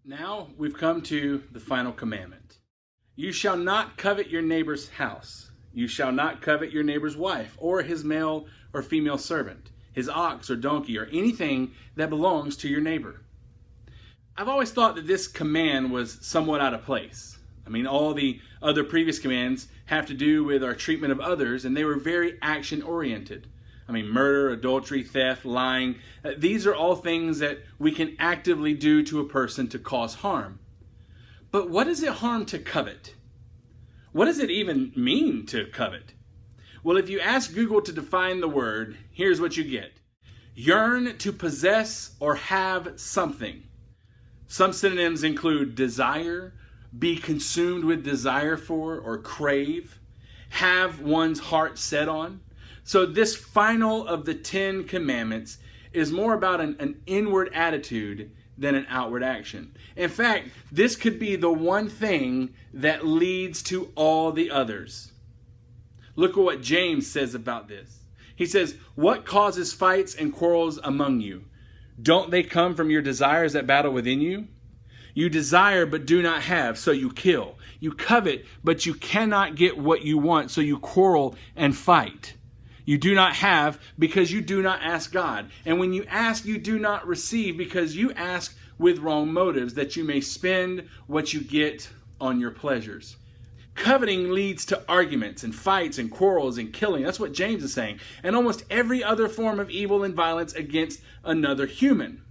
Now we've come to the final commandment. You shall not covet your neighbor's house. You shall not covet your neighbor's wife, or his male or female servant, his ox or donkey, or anything that belongs to your neighbor. I've always thought that this command was somewhat out of place. All the other previous commands have to do with our treatment of others, and they were very action-oriented. Murder, adultery, theft, lying, these are all things that we can actively do to a person to cause harm. But what does it harm to covet? What does it even mean to covet? Well, if you ask Google to define the word, here's what you get. Yearn to possess or have something. Some synonyms include desire, be consumed with desire for or crave, have one's heart set on. So this final of the 10 commandments is more about an inward attitude than an outward action. In fact, this could be the one thing that leads to all the others. Look at what James says about this. He says, "What causes fights and quarrels among you? Don't they come from your desires that battle within you? You desire but do not have, so you kill. You covet, but you cannot get what you want, so you quarrel and fight. You do not have because you do not ask God. And when you ask, you do not receive because you ask with wrong motives, that you may spend what you get on your pleasures." Coveting leads to arguments and fights and quarrels and killing. That's what James is saying. And almost every other form of evil and violence against another human.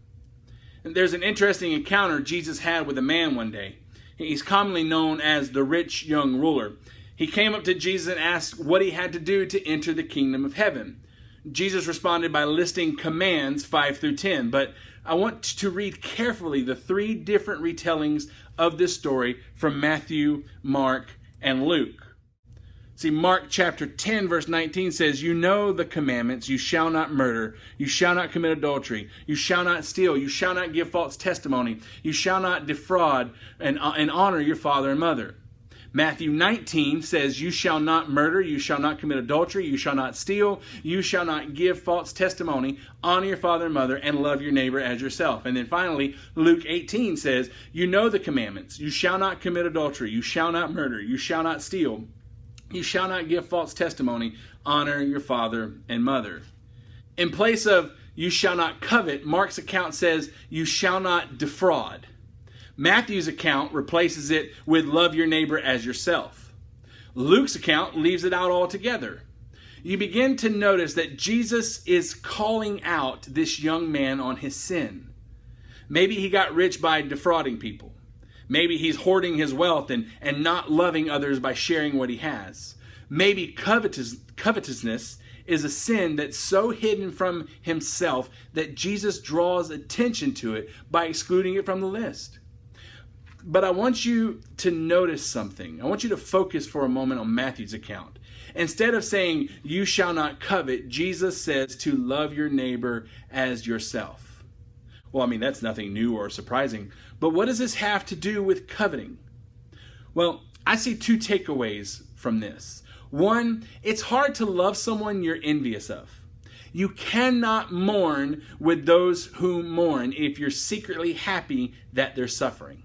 And there's an interesting encounter Jesus had with a man one day. He's commonly known as the rich young ruler. He came up to Jesus and asked what he had to do to enter the kingdom of heaven. Jesus responded by listing commands 5 through 10. But I want to read carefully the 3 different retellings of this story from Matthew, Mark, and Luke. See, Mark chapter 10 verse 19 says, "You know the commandments. You shall not murder. You shall not commit adultery. You shall not steal. You shall not give false testimony. You shall not defraud, and honor your father and mother." Matthew 19 says, "You shall not murder, you shall not commit adultery, you shall not steal, you shall not give false testimony, honor your father and mother, and love your neighbor as yourself." And then finally, Luke 18 says, "You know the commandments. You shall not commit adultery, you shall not murder, you shall not steal, you shall not give false testimony, honor your father and mother." In place of "you shall not covet," Mark's account says, "You shall not defraud." Matthew's account replaces it with "love your neighbor as yourself." Luke's account leaves it out altogether. You begin to notice that Jesus is calling out this young man on his sin. Maybe he got rich by defrauding people. Maybe he's hoarding his wealth and not loving others by sharing what he has. Maybe covetousness is a sin that's so hidden from himself that Jesus draws attention to it by excluding it from the list. But I want you to notice something. I want you to focus for a moment on Matthew's account. Instead of saying, "You shall not covet," Jesus says to love your neighbor as yourself. Well, that's nothing new or surprising. But what does this have to do with coveting? Well, I see 2 takeaways from this. One, it's hard to love someone you're envious of. You cannot mourn with those who mourn if you're secretly happy that they're suffering.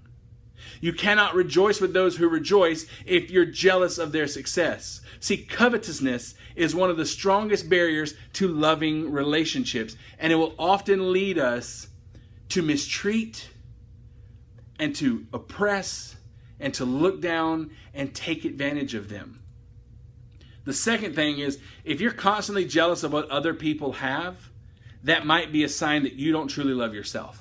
You cannot rejoice with those who rejoice if you're jealous of their success. See, covetousness is one of the strongest barriers to loving relationships, and it will often lead us to mistreat and to oppress and to look down and take advantage of them. The second thing is, if you're constantly jealous of what other people have, that might be a sign that you don't truly love yourself.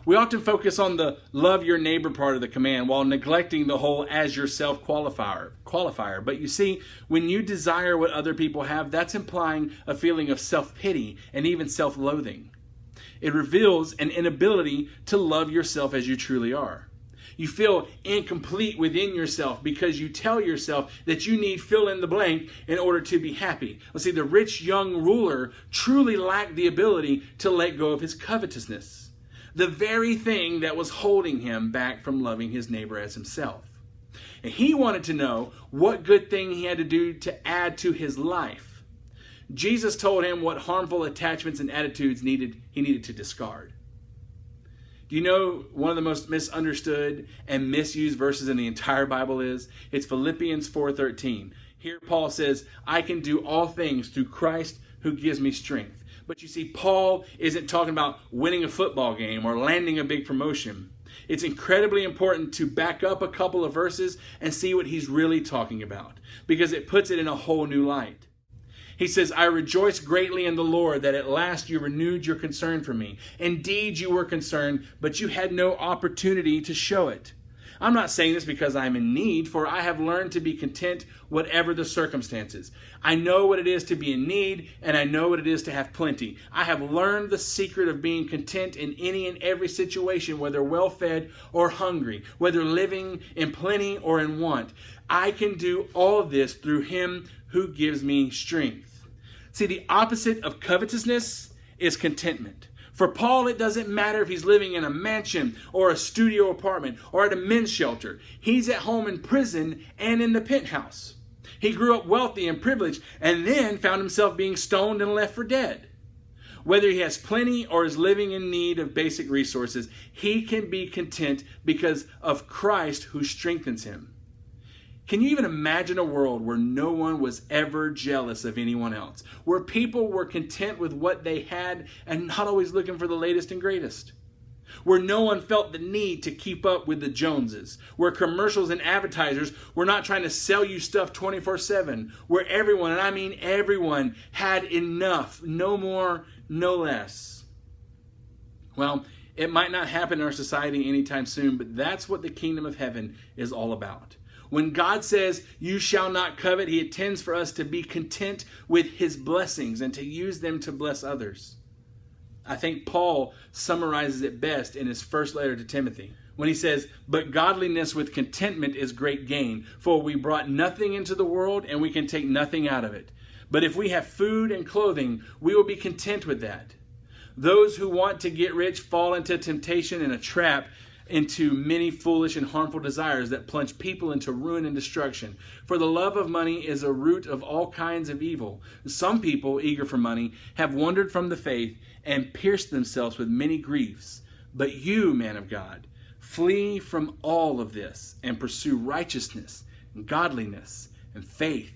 We often focus on the love your neighbor part of the command while neglecting the whole as yourself qualifier. But you see, when you desire what other people have, that's implying a feeling of self-pity and even self-loathing. It reveals an inability to love yourself as you truly are. You feel incomplete within yourself because you tell yourself that you need fill in the blank in order to be happy. Well, see, the rich young ruler truly lacked the ability to let go of his covetousness. The very thing that was holding him back from loving his neighbor as himself. And he wanted to know what good thing he had to do to add to his life. Jesus told him what harmful attachments and attitudes he needed to discard. Do you know one of the most misunderstood and misused verses in the entire Bible is? It's Philippians 4:13. Here Paul says, I can do all things through Christ who gives me strength. But you see, Paul isn't talking about winning a football game or landing a big promotion. It's incredibly important to back up a couple of verses and see what he's really talking about, because it puts it in a whole new light. He says, I rejoice greatly in the Lord that at last you renewed your concern for me. Indeed, you were concerned, but you had no opportunity to show it. I'm not saying this because I'm in need, for I have learned to be content whatever the circumstances. I know what it is to be in need, and I know what it is to have plenty. I have learned the secret of being content in any and every situation, whether well-fed or hungry, whether living in plenty or in want. I can do all of this through Him who gives me strength. See, the opposite of covetousness is contentment. For Paul, it doesn't matter if he's living in a mansion or a studio apartment or at a men's shelter. He's at home in prison and in the penthouse. He grew up wealthy and privileged and then found himself being stoned and left for dead. Whether he has plenty or is living in need of basic resources, he can be content because of Christ who strengthens him. Can you even imagine a world where no one was ever jealous of anyone else? Where people were content with what they had and not always looking for the latest and greatest? Where no one felt the need to keep up with the Joneses? Where commercials and advertisers were not trying to sell you stuff 24/7? Where everyone, and I mean everyone, had enough, no more, no less? Well, it might not happen in our society anytime soon, but that's what the kingdom of heaven is all about. When God says, you shall not covet, He intends for us to be content with His blessings and to use them to bless others. I think Paul summarizes it best in his first letter to Timothy when he says, but godliness with contentment is great gain, for we brought nothing into the world and we can take nothing out of it. But if we have food and clothing, we will be content with that. Those who want to get rich fall into temptation and a trap, into many foolish and harmful desires that plunge people into ruin and destruction. For the love of money is a root of all kinds of evil. Some people, eager for money, have wandered from the faith and pierced themselves with many griefs. But you, man of God, flee from all of this and pursue righteousness and godliness and faith,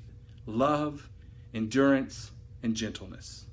love, endurance, and gentleness.